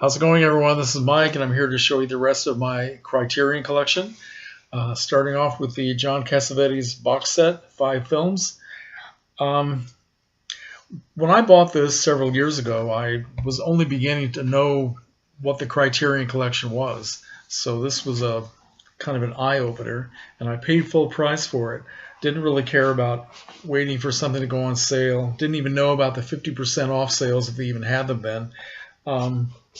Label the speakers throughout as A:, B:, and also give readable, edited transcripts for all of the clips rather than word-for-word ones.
A: How's it going, everyone? This is Mike, and I'm here to show you the rest of my Criterion Collection. Starting off with the John Cassavetes box set, 5 films. When I bought this several years ago, I was only beginning to know what the Criterion Collection was. So this was a kind of an eye-opener, and I paid full price for it. Didn't really care about waiting for something to go on sale. Didn't even know about the 50% off sales if they even had them then.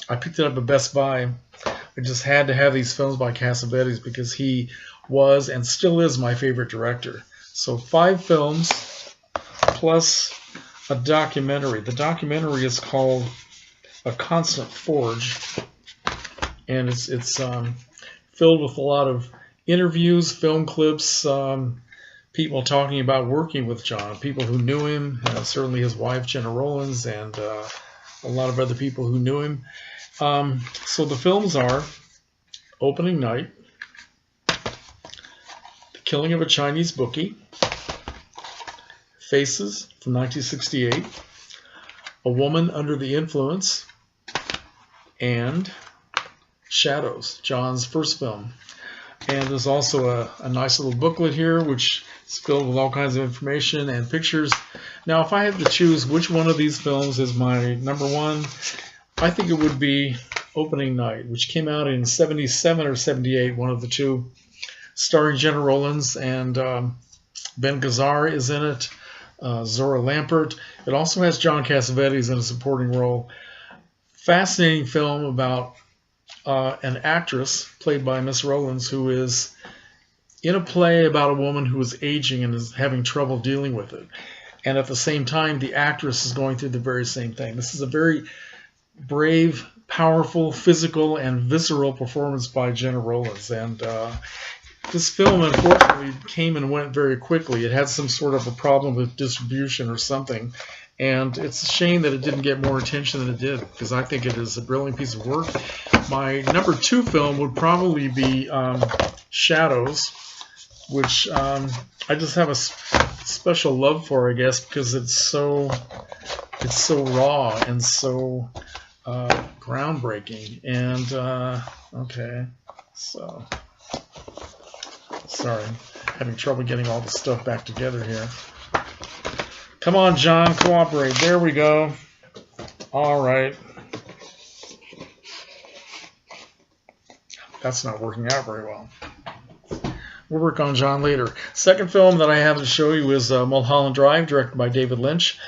A: I picked it up at Best Buy. I just had to have these films by Cassavetes because he was and still is my favorite director. So 5 films plus a documentary. The documentary is called A Constant Forge, and it's filled with a lot of interviews, film clips, people talking about working with John, people who knew him, certainly his wife Jenna Rollins, and a lot of other people who knew him. So the films are Opening Night, The Killing of a Chinese Bookie, Faces from 1968, A Woman Under the Influence, and Shadows, John's first film. And there's also a nice little booklet here which is filled with all kinds of information and pictures. Now, if I had to choose which one of these films is my number one, I think it would be Opening Night, which came out in 77 or 78, one of the two, starring Jenna Rollins, and Ben Gazzara is in it, Zora Lampert. It also has John Cassavetes in a supporting role. Fascinating film about an actress played by Miss Rollins who is in a play about a woman who is aging and is having trouble dealing with it. And at the same time, the actress is going through the very same thing. This is a very brave, powerful, physical, and visceral performance by Jenna Rollins. And this film, unfortunately, came and went very quickly. It had some sort of a problem with distribution or something. And it's a shame that it didn't get more attention than it did, because I think it is a brilliant piece of work. My number 2 film would probably be Shadows, which I just have a special love for, I guess, because it's so raw and so groundbreaking. And okay, so sorry, having trouble getting all the stuff back together here. Come on, John, cooperate. There we go. All right. That's not working out very well. We'll work on John later. Second film that I have to show you is Mulholland Drive, directed by David Lynch.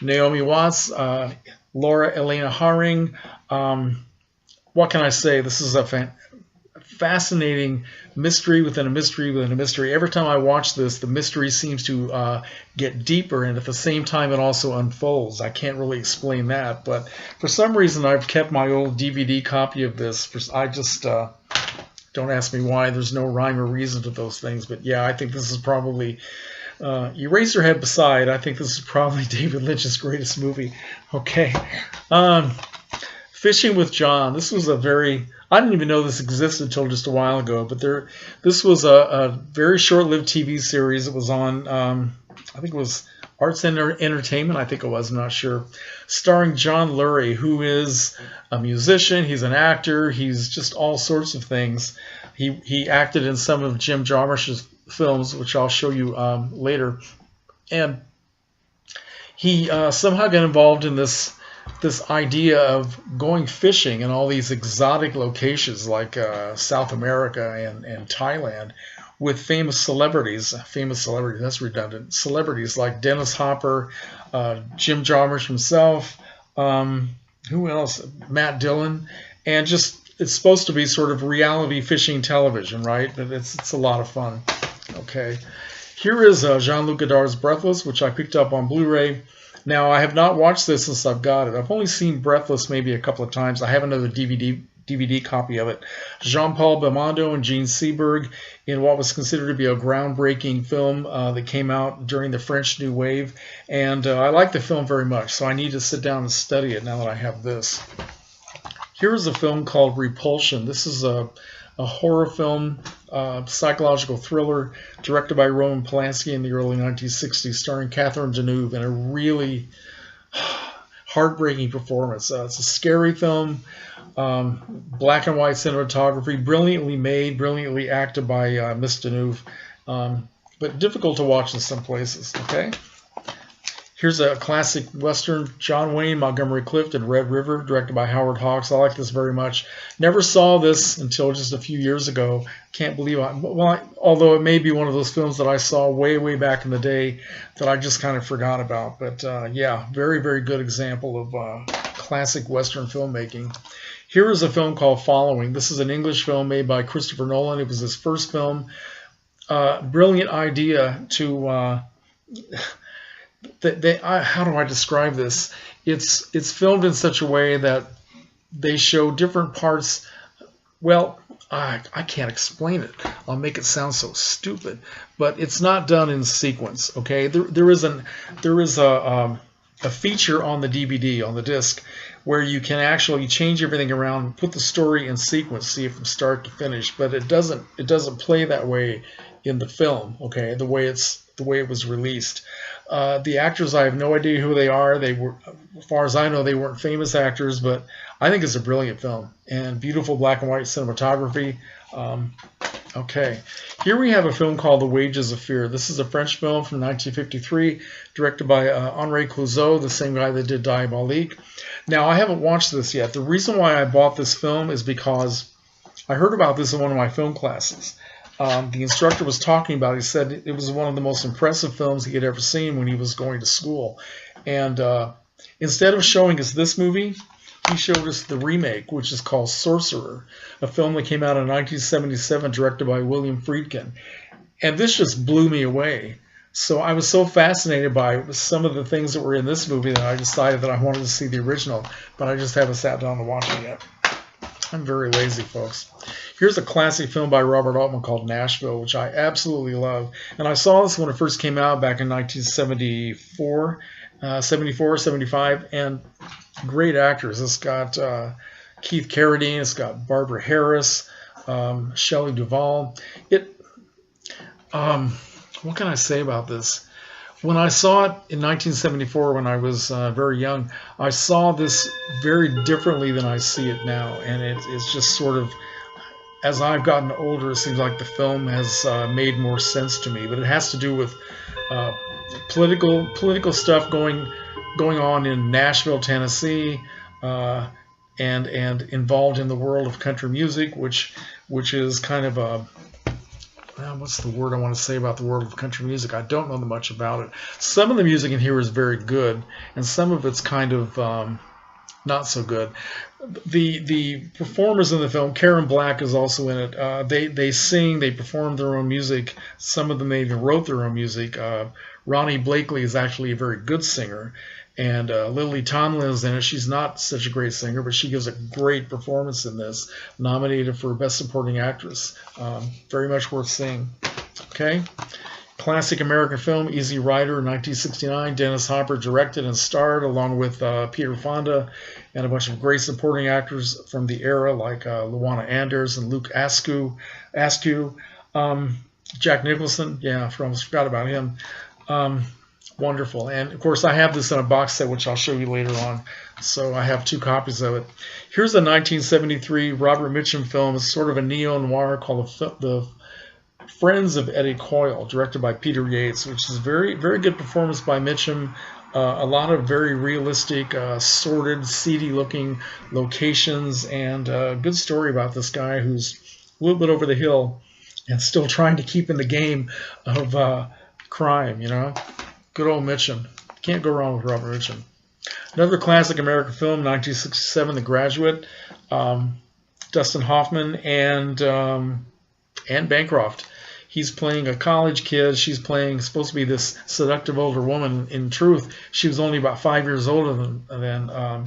A: Naomi Watts, Laura Elena Haring. What can I say? This is a fascinating mystery within a mystery within a mystery. Every time I watch this, the mystery seems to get deeper, and at the same time it also unfolds. I can't really explain that, but for some reason I've kept my old DVD copy of this. I just don't ask me why. There's no rhyme or reason to those things, but yeah, I think this is probably Eraserhead beside, I think this is probably David Lynch's greatest movie. Okay. Fishing with John. This was a very, I didn't even know this existed until just a while ago, but this was a very short-lived TV series. It was on, I think it was Arts and Entertainment, I think it was, I'm not sure, starring John Lurie, who is a musician, he's an actor, he's just all sorts of things. He acted in some of Jim Jarmusch's films, which I'll show you later, and he somehow got involved in this idea of going fishing in all these exotic locations like South America and Thailand with famous celebrities, that's redundant, celebrities like Dennis Hopper, Jim Jarmusch himself, who else, Matt Dillon, and just, it's supposed to be sort of reality fishing television, right? But it's a lot of fun. Okay, here is Jean-Luc Godard's Breathless, which I picked up on Blu-ray. Now, I have not watched this since I've got it. I've only seen Breathless maybe a couple of times. I have another DVD copy of it. Jean-Paul Belmondo and Gene Seberg in what was considered to be a groundbreaking film that came out during the French New Wave. And I like the film very much, so I need to sit down and study it now that I have this. Here's a film called Repulsion. This is a horror film, psychological thriller directed by Roman Polanski in the early 1960s, starring Catherine Deneuve in a really heartbreaking performance. It's a scary film. Black and white cinematography, brilliantly made, brilliantly acted by Mr. Deneuve, but difficult to watch in some places. Okay. Here's a classic Western, John Wayne, Montgomery Clift, and Red River, directed by Howard Hawks. I like this very much. Never saw this until just a few years ago. Can't believe although it may be one of those films that I saw way, way back in the day that I just kind of forgot about. But yeah, very, very good example of classic Western filmmaking. Here is a film called Following. This is an English film made by Christopher Nolan. It was his first film. Brilliant idea to... how do I describe this? It's filmed in such a way that they show different parts. Well, I can't explain it. I'll make it sound so stupid, but it's not done in sequence. Okay, there is a feature on the DVD, on the disc, where you can actually change everything around, put the story in sequence, see it from start to finish. But it doesn't play that way in the film. Okay, the way it was released. The actors, I have no idea who they are. They were, as far as I know, they weren't famous actors, but I think it's a brilliant film and beautiful black and white cinematography. Okay, here we have a film called The Wages of Fear. This is a French film from 1953, directed by Henri Clouzot, the same guy that did Diabolique. Now, I haven't watched this yet. The reason why I bought this film is because I heard about this in one of my film classes. The instructor was talking about it. He said it was one of the most impressive films he had ever seen when he was going to school. And instead of showing us this movie, he showed us the remake, which is called Sorcerer, a film that came out in 1977, directed by William Friedkin. And this just blew me away. So I was so fascinated by some of the things that were in this movie that I decided that I wanted to see the original, but I just haven't sat down to watch it yet. I'm very lazy, folks. Here's a classic film by Robert Altman called Nashville, which I absolutely love. And I saw this when it first came out back in 1974, 75, and great actors. It's got Keith Carradine, it's got Barbara Harris, Shelley Duvall. What can I say about this? When I saw it in 1974, when I was very young, I saw this very differently than I see it now. And it's just sort of, as I've gotten older, it seems like the film has made more sense to me. But it has to do with political stuff going on in Nashville, Tennessee, and involved in the world of country music, which is kind of a... what's the word I want to say about the world of country music? I don't know much about it. Some of the music in here is very good, and some of it's kind of not so good. The performers in the film, Karen Black is also in it. They sing, they perform their own music. Some of them even wrote their own music. Ronnie Blakely is actually a very good singer. And Lily Tomlin is in it. She's not such a great singer, but she gives a great performance in this. Nominated for Best Supporting Actress. Very much worth seeing. Okay. Classic American film, Easy Rider, 1969. Dennis Hopper directed and starred, along with Peter Fonda and a bunch of great supporting actors from the era, like Luana Anders and Luke Askew. Jack Nicholson, yeah, I almost forgot about him. Wonderful. And of course I have this in a box set, which I'll show you later on. So I have 2 copies of it. Here's a 1973 Robert Mitchum film. It's sort of a neo-noir called The Friends of Eddie Coyle, directed by Peter Yates, which is very, very good performance by Mitchum. A lot of very realistic, sordid, seedy looking locations, and a good story about this guy who's a little bit over the hill and still trying to keep in the game of crime, you know. Good old Mitchum. Can't go wrong with Robert Mitchum. Another classic American film, 1967, The Graduate. Dustin Hoffman and Bancroft. He's playing a college kid. She's supposed to be this seductive older woman. In truth, she was only about 5 years older than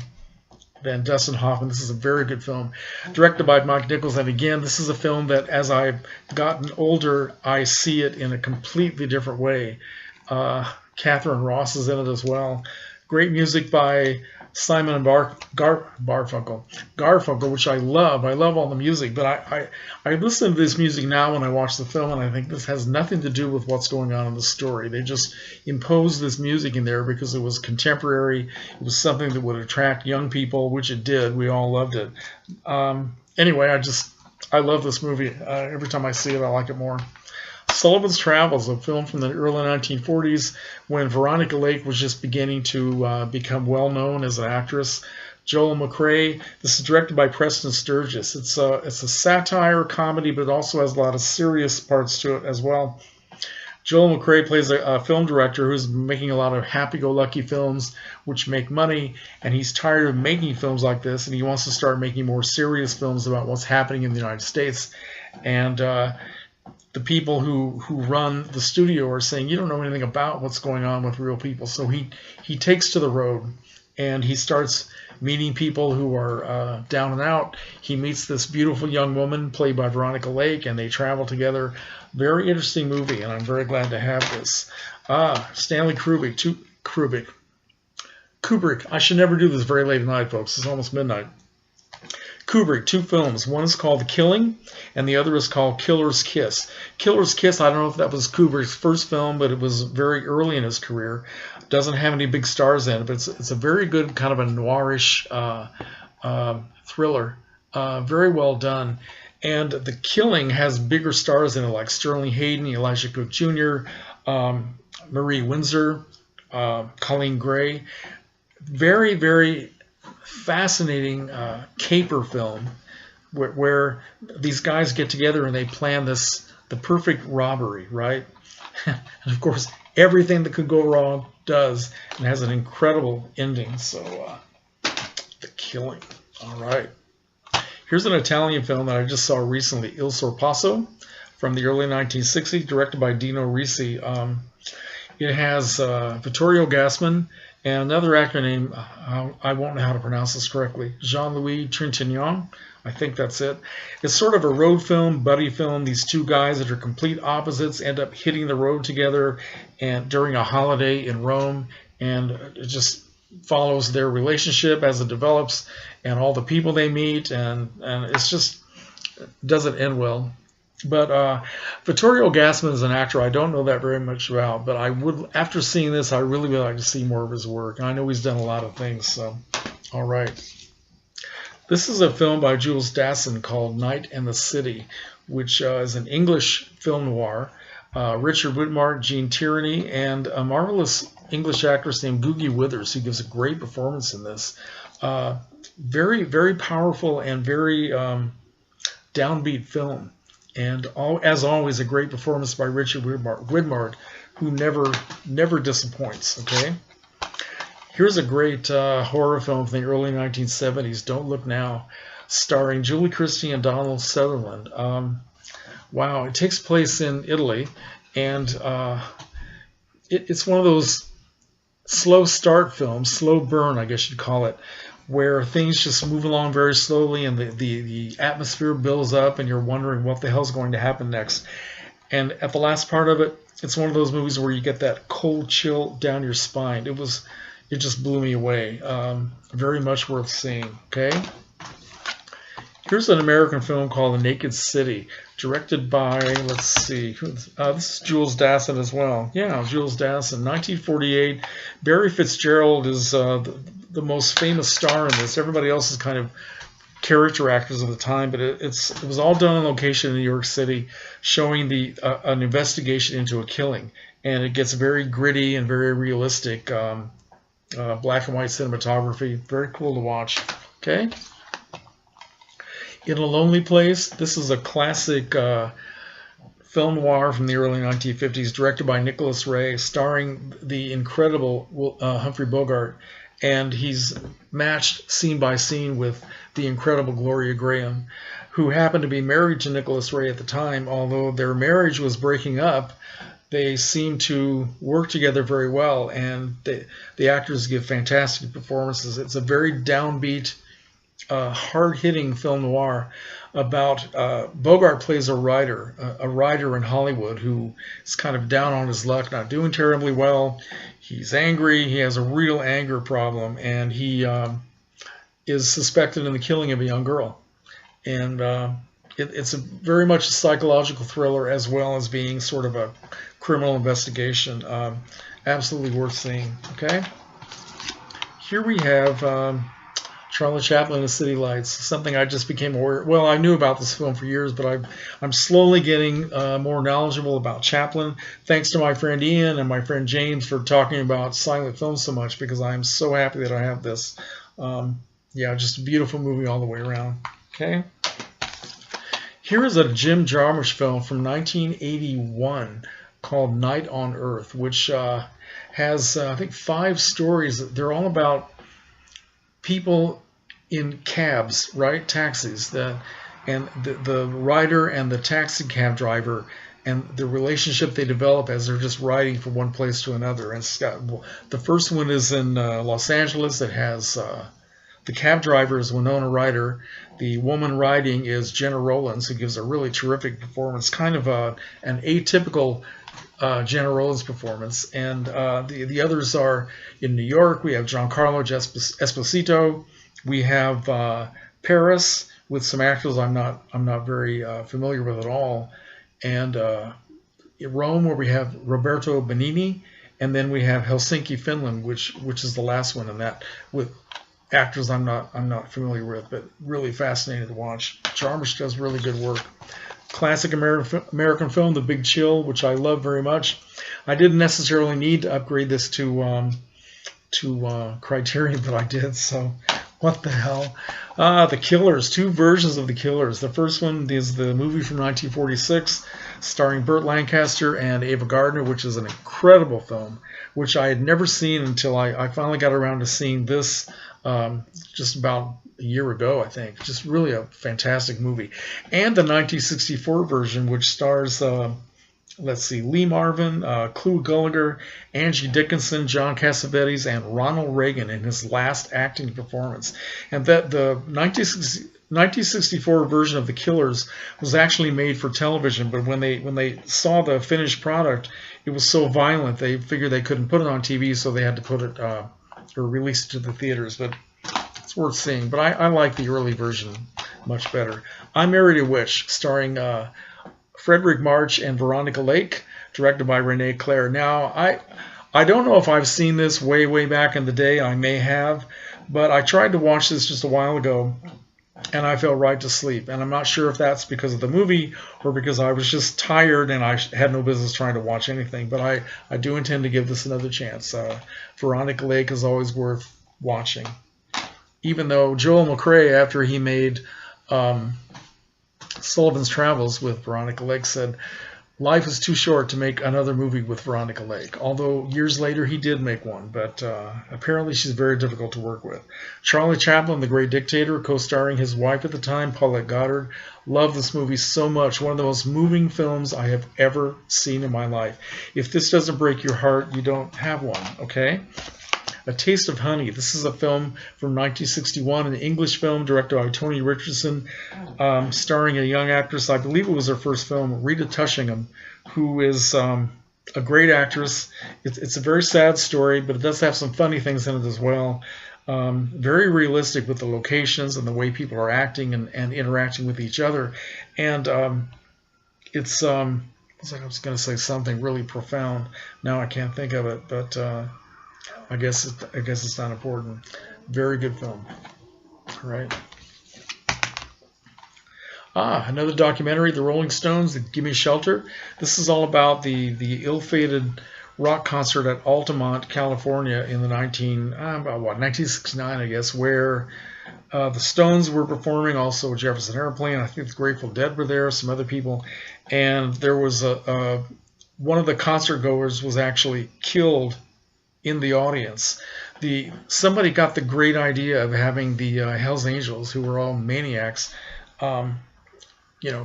A: Dustin Hoffman. This is a very good film, directed by Mike Nichols. And again, this is a film that, as I've gotten older, I see it in a completely different way. Catherine Ross is in it as well. Great music by Simon and Garfunkel, which I love. I love all the music, but I listen to this music now when I watch the film, and I think this has nothing to do with what's going on in the story. They just imposed this music in there because it was contemporary. It was something that would attract young people, which it did. We all loved it. Anyway, I love this movie. Every time I see it, I like it more. Sullivan's Travels, a film from the early 1940s when Veronica Lake was just beginning to become well known as an actress. Joel McCrea. This is directed by Preston Sturges. It's a satire comedy, but it also has a lot of serious parts to it as well. Joel McCrea plays a film director who's making a lot of happy-go-lucky films which make money, and he's tired of making films like this, and he wants to start making more serious films about what's happening in the United States. And the people who run the studio are saying, you don't know anything about what's going on with real people. So he takes to the road, and he starts meeting people who are down and out. He meets this beautiful young woman played by Veronica Lake, and they travel together. Very interesting movie, and I'm very glad to have this. Stanley Kubrick. I should never do this very late at night, folks. It's almost midnight. Kubrick, 2 films. One is called The Killing, and the other is called Killer's Kiss. Killer's Kiss, I don't know if that was Kubrick's first film, but it was very early in his career. Doesn't have any big stars in it, but it's a very good kind of a noirish thriller. Very well done. And The Killing has bigger stars in it, like Sterling Hayden, Elijah Cook Jr., Marie Windsor, Colleen Gray. Very, very fascinating caper film where these guys get together and they plan the perfect robbery, right? And of course, everything that could go wrong does, and has an incredible ending. So, The Killing. All right. Here's an Italian film that I just saw recently, Il Sorpasso, from the early 1960s, directed by Dino Risi. It has Vittorio Gassman and another actor named, I won't know how to pronounce this correctly, Jean-Louis Trintignant. I think that's it. It's sort of a road film, buddy film. These two guys that are complete opposites end up hitting the road together and during a holiday in Rome, and it just follows their relationship as it develops and all the people they meet, and it's just doesn't end well. But Vittorio Gassman is an actor I don't know that very much about, but I would, after seeing this, I really would like to see more of his work. And I know he's done a lot of things, so all right. This is a film by Jules Dassin called Night and the City, which is an English film noir. Richard Widmark, Gene Tierney, and a marvelous English actress named Googie Withers, who gives a great performance in this. Very, very powerful and very downbeat film. And as always, a great performance by Richard Widmark, who never disappoints. Okay, here's a great horror film from the early 1970s, Don't Look Now, starring Julie Christie and Donald Sutherland. Wow, it takes place in Italy, and it's one of those slow start films, slow burn, I guess you'd call it, where things just move along very slowly and the atmosphere builds up and you're wondering what the hell's going to happen next. And at the last part of it, it's one of those movies where you get that cold chill down your spine. It just blew me away. Very much worth seeing. Okay. Here's an American film called The Naked City, directed by, let's see, this is Jules Dassin as well. Yeah, Jules Dassin, 1948. Barry Fitzgerald is the most famous star in this. Everybody else is kind of character actors of the time, but it was all done on location in New York City, showing an investigation into a killing, and it gets very gritty and very realistic, black and white cinematography. Very cool to watch. Okay. In a Lonely Place, this is a classic film noir from the early 1950s, directed by Nicholas Ray, starring the incredible Humphrey Bogart, and he's matched scene by scene with the incredible Gloria Graham, who happened to be married to Nicholas Ray at the time. Although their marriage was breaking up, they seemed to work together very well, and the actors give fantastic performances. It's a very downbeat hard-hitting film noir about Bogart plays a writer in Hollywood who is kind of down on his luck, not doing terribly well. He's angry. He has a real anger problem, and he is suspected in the killing of a young girl. And it's very much a psychological thriller as well as being sort of a criminal investigation. Absolutely worth seeing. Okay. Here we have Charlie Chaplin and City Lights, something I just became aware. Well, I knew about this film for years, but I'm slowly getting more knowledgeable about Chaplin, thanks to my friend Ian and my friend James for talking about silent film so much, because I'm so happy that I have this. Yeah, just a beautiful movie all the way around. Okay. Here is a Jim Jarmusch film from 1981 called Night on Earth, which has, I think, 5 stories. They're all about people in cabs, right? Taxis. And the rider and the taxi cab driver and the relationship they develop as they're just riding from one place to another. And the first one is in Los Angeles. It has the cab driver is Winona Ryder. The woman riding is Jenna Rollins, who gives a really terrific performance, kind of an atypical Jenna Rollins performance. And the others are in New York. We have Giancarlo Esposito. We have Paris with some actors I'm not very familiar with at all, and Rome, where we have Roberto Benigni, and then we have Helsinki, Finland, which is the last one in that, with actors I'm not familiar with, but really fascinating to watch. Jarmusch does really good work. Classic American film, The Big Chill, which I love very much. I didn't necessarily need to upgrade this to Criterion, but I did, so what the hell. The Killers, 2 versions of The Killers. The first one is the movie from 1946, starring Burt Lancaster and Ava Gardner, which is an incredible film, which I had never seen until I finally got around to seeing this just about a year ago, I think. Just really a fantastic movie. And the 1964 version, which stars, let's see, Lee Marvin, Clu Gulager, Angie Dickinson, John Cassavetes, and Ronald Reagan in his last acting performance. And that the 1964 version of The Killers was actually made for television, but when they saw the finished product, it was so violent they figured they couldn't put it on TV, so they had to put it or release it to the theaters. But it's worth seeing. But I like the early version much better. I Married a Witch, starring Frederick March and Veronica Lake, directed by Renee Claire. Now, I don't know if I've seen this way back in the day. I may have, but I tried to watch this just a while ago, and I fell right to sleep. And I'm not sure if that's because of the movie or because I was just tired and I had no business trying to watch anything. But I do intend to give this another chance. Veronica Lake is always worth watching. Even though Joel McCrea, after he made Sullivan's Travels with Veronica Lake, said life is too short to make another movie with Veronica Lake. Although years later he did make one, but apparently she's very difficult to work with. Charlie Chaplin, The Great Dictator, co-starring his wife at the time, Paulette Goddard. Love this movie so much. One of the most moving films I have ever seen in my life. If this doesn't break your heart, you don't have one, okay? A Taste of Honey. This is a film from 1961, an English film directed by Tony Richardson, starring a young actress. I believe it was her first film, Rita Tushingham, who is a great actress. It's a very sad story, but it does have some funny things in it as well. Very realistic with the locations and the way people are acting and interacting with each other. And it's like I was going to say something really profound. Now I can't think of it, but I guess it's not important. Very good film. All right. Another documentary, The Rolling Stones, Gimme Shelter. This is all about the ill-fated rock concert at Altamont, California in the 1969, I guess, where the Stones were performing, also Jefferson Airplane. I think the Grateful Dead were there, some other people, and there was one of the concert goers was actually killed in the audience. Somebody got the great idea of having the Hells Angels, who were all maniacs,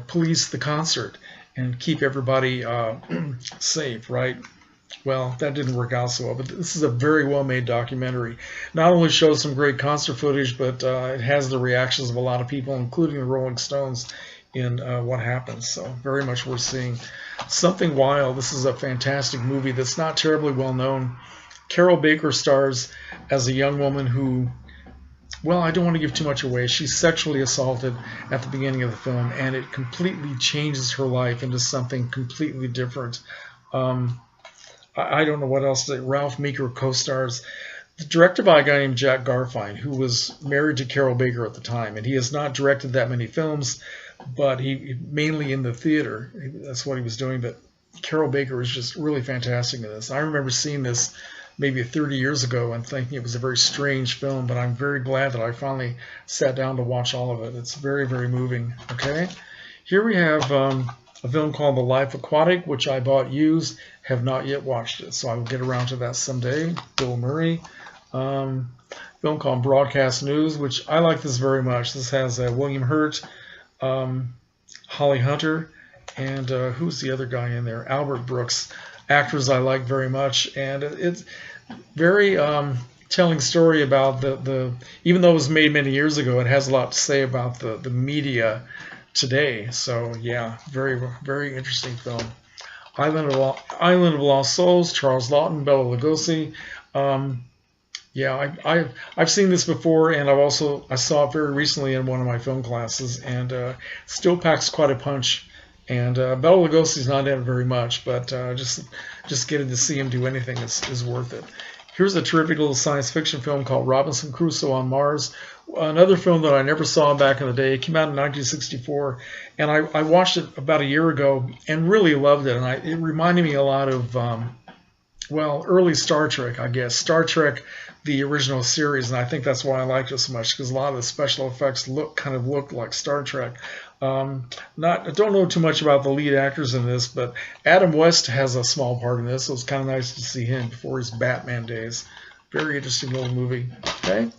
A: police the concert and keep everybody safe, right? well, that didn't work out so well, but this is a very well-made documentary. Not only shows some great concert footage, but it has the reactions of a lot of people, including the Rolling Stones, in what happens. So very much worth seeing. Something Wild. This is a fantastic movie that's not terribly well known. Carol Baker stars as a young woman who, well, I don't want to give too much away. She's sexually assaulted at the beginning of the film, and it completely changes her life into something completely different. I don't know what else. Ralph Meeker co-stars. Directed by a guy named Jack Garfien, who was married to Carol Baker at the time, and he has not directed that many films, but he mainly in the theater. That's what he was doing. But Carol Baker is just really fantastic in this. I remember seeing this maybe 30 years ago and thinking it was a very strange film, but I'm very glad that I finally sat down to watch all of it. It's very, very moving. Okay, here we have a film called The Life Aquatic, which I bought used. Have not yet watched it, so I will get around to that someday. Bill Murray. Film called Broadcast News, which I like this very much. This has William Hurt, Holly Hunter, and who's the other guy in there? Albert Brooks. Actors I like very much, and it's very telling story about the even though it was made many years ago, it has a lot to say about the media today. So yeah, very, very interesting film. Island of Lost Souls, Charles Lawton, Bela Lugosi. Yeah, I've seen this before, and I saw it very recently in one of my film classes, and still packs quite a punch. And Bela Lugosi's not in it very much, but just getting to see him do anything is worth it. Here's a terrific little science fiction film called Robinson Crusoe on Mars. Another film that I never saw back in the day. It came out in 1964, and I watched it about a year ago and really loved it. And it reminded me a lot of, well, early Star Trek, I guess. Star Trek, the original series, and I think that's why I liked it so much, because a lot of the special effects kind of looked like Star Trek. I don't know too much about the lead actors in this, but Adam West has a small part in this, so it's kind of nice to see him before his Batman days. Very interesting little movie. Okay.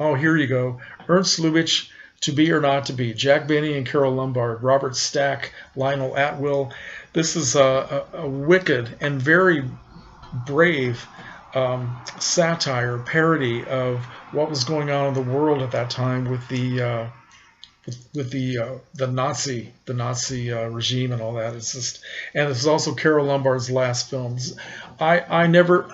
A: Oh, here you go. Ernst Lubitsch, To Be or Not to Be. Jack Benny and Carol Lombard. Robert Stack, Lionel Atwill. This is a wicked and very brave satire, parody of what was going on in the world at that time with the Nazi regime and all that. It's just, and this is also Carol Lombard's last films. I never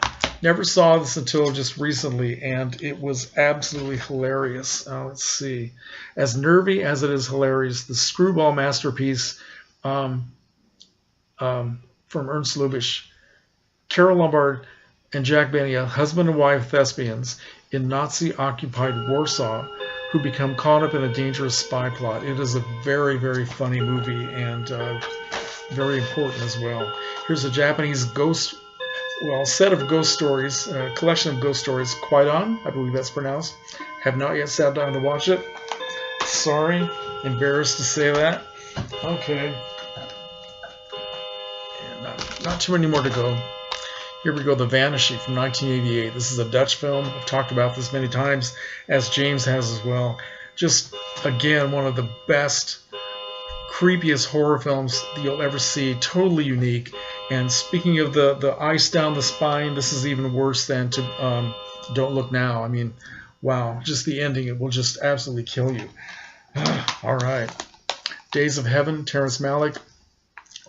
A: saw this until just recently, and it was absolutely hilarious. Let's see, as nervy as it is hilarious, the screwball masterpiece from Ernst Lubitsch. Carol Lombard and Jack Benny, a husband and wife thespians in Nazi-occupied Warsaw, who become caught up in a dangerous spy plot. It is a very, very funny movie and very important as well. Here's a Japanese set of ghost stories, collection of ghost stories. Kwaidan, I believe that's pronounced. Have not yet sat down to watch it. Sorry, embarrassed to say that. Okay. And not too many more to go. Here we go, The Vanishing from 1988. This is a Dutch film. I've talked about this many times, as James has as well. Just, again, one of the best, creepiest horror films that you'll ever see. Totally unique. And speaking of the ice down the spine, this is even worse than Don't Look Now. I mean, wow, just the ending, it will just absolutely kill you. All right. Days of Heaven, Terrence Malick.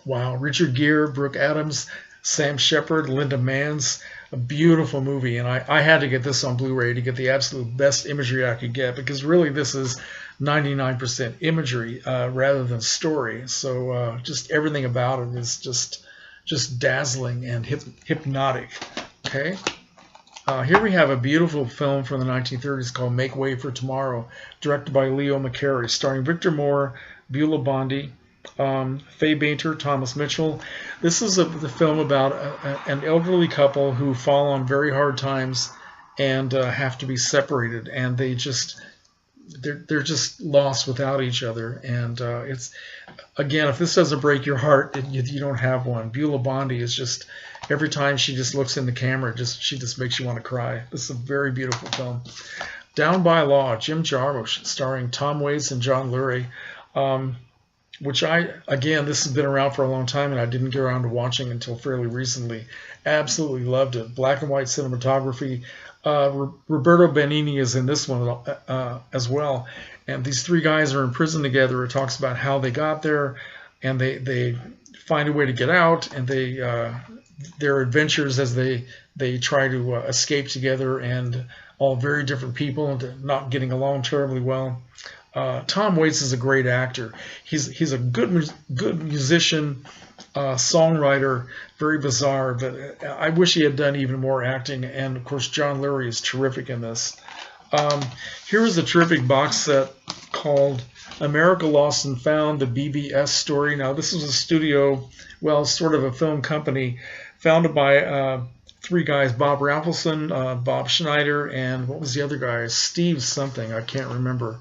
A: Wow, Richard Gere, Brooke Adams, Sam Shepard, Linda Manns, a beautiful movie, and I had to get this on Blu-ray to get the absolute best imagery I could get, because really this is 99% imagery rather than story. So just everything about it is just dazzling and hypnotic. Okay, here we have a beautiful film from the 1930s called Make Way for Tomorrow, directed by Leo McCarey, starring Victor Moore, Beulah Bondi, Faye Bainter, Thomas Mitchell. This is the film about an elderly couple who fall on very hard times and have to be separated, and they're just lost without each other. And it's, again, if this doesn't break your heart, you don't have one. Beulah Bondi is just, every time she just looks in the camera, she just makes you want to cry. This is a very beautiful film. Down by Law, Jim Jarmusch, starring Tom Waits and John Lurie. which again, this has been around for a long time, and I didn't get around to watching until fairly recently. Absolutely loved it. Black and white cinematography. Roberto Benigni is in this one as well. And these three guys are in prison together. It talks about how they got there, and they find a way to get out, and their adventures as they try to escape together, and all very different people and not getting along terribly well. Tom Waits is a great actor. He's a good musician, songwriter, very bizarre, but I wish he had done even more acting. And of course, John Lurie is terrific in this. Here is a terrific box set called America Lost and Found, the BBS story. Now, this is a studio, well, sort of a film company founded by three guys, Bob Rafelson, Bob Schneider, and what was the other guy? Steve something, I can't remember.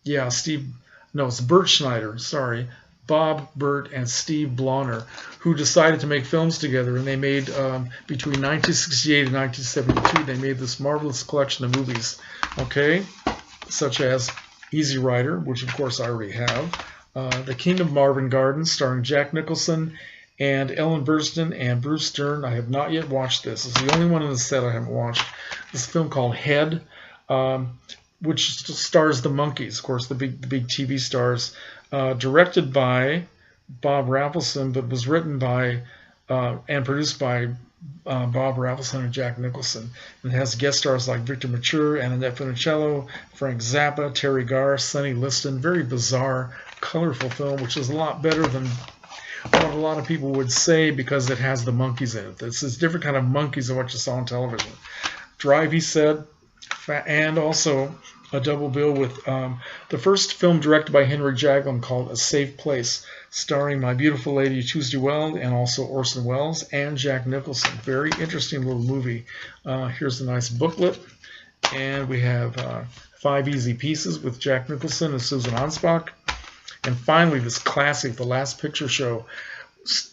A: Yeah, Steve, no, it's Bert Schneider, sorry. Bob, Bert, and Steve Blauner, who decided to make films together, and they made, between 1968 and 1972, they made this marvelous collection of movies, okay, such as Easy Rider, which of course I already have, The King of Marvin Gardens, starring Jack Nicholson, and Ellen Burstyn and Bruce Stern. I have not yet watched this. It's the only one in the set I haven't watched. This film called Head, which stars the Monkees, of course, the big TV stars. Directed by Bob Rafelson, but was written by and produced by Bob Rafelson and Jack Nicholson. And it has guest stars like Victor Mature, Annette Funicello, Frank Zappa, Terry Garr, Sonny Liston. Very bizarre, colorful film, which is a lot better than what a lot of people would say because it has the Monkees in it. It's this different kind of Monkees than what you saw on television. Drive, he said, and also a double bill with the first film directed by Henry Jaglom called A Safe Place, starring My Beautiful Lady Tuesday Weld and also Orson Welles and Jack Nicholson. Very interesting little movie. Here's a nice booklet, and we have 5 Easy Pieces with Jack Nicholson and Susan Anspach. And finally, this classic, The Last Picture Show,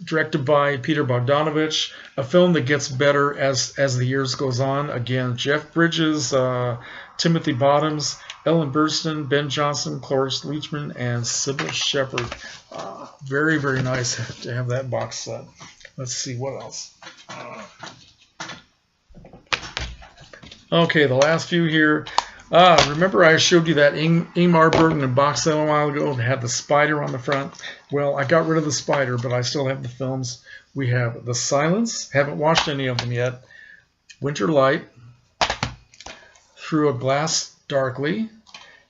A: directed by Peter Bogdanovich, a film that gets better as the years goes on. Again, Jeff Bridges, Timothy Bottoms, Ellen Burstyn, Ben Johnson, Cloris Leachman, and Sybil Shepherd. Very, very nice to have that box set. Let's see what else. Okay, the last few here. Remember I showed you that Ingmar Bergman box set a while ago that had the spider on the front? Well, I got rid of the spider, but I still have the films. We have The Silence. Haven't watched any of them yet. Winter Light. Through a Glass Darkly.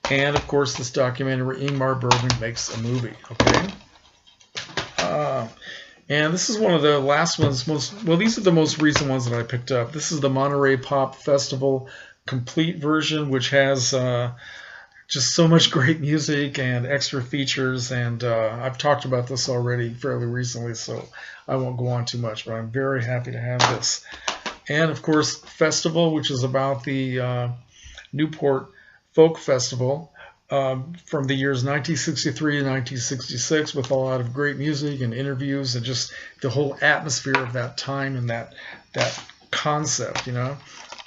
A: And, of course, this documentary where Ingmar Bergman makes a movie. Okay? And this is one of the last ones. These are the most recent ones that I picked up. This is the Monterey Pop Festival complete version, which has just so much great music and extra features, and I've talked about this already fairly recently, so I won't go on too much, but I'm very happy to have this. And of course, Festival, which is about the Newport Folk Festival from the years 1963 to 1966, with a lot of great music and interviews and just the whole atmosphere of that time and that concept, you know.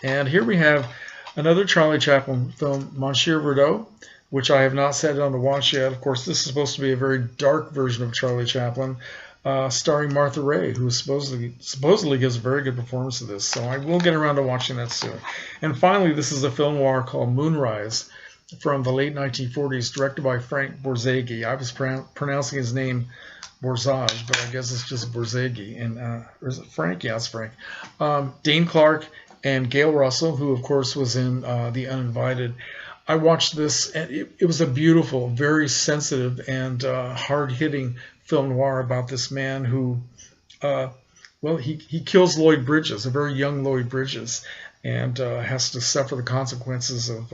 A: And here we have another Charlie Chaplin film, Monsieur Verdot, which I have not sat down to watch yet. Of course, this is supposed to be a very dark version of Charlie Chaplin, starring Martha Raye, who supposedly gives a very good performance of this. So I will get around to watching that soon. And finally, this is a film noir called Moonrise from the late 1940s, directed by Frank Borzage. I was pronouncing his name Borzage, but I guess it's just Borzage. And or is it Frank? Yeah, it's Frank. Dane Clark and Gail Russell, who of course was in The Uninvited. I watched this, and it was a beautiful, very sensitive and hard-hitting film noir about this man who, well, he kills Lloyd Bridges, a very young Lloyd Bridges, and has to suffer the consequences of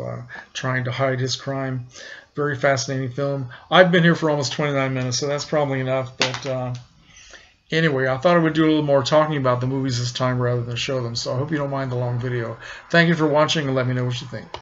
A: trying to hide his crime. Very fascinating film. I've been here for almost 29 minutes, so that's probably enough, but anyway, I thought I would do a little more talking about the movies this time rather than show them, so I hope you don't mind the long video. Thank you for watching, and let me know what you think.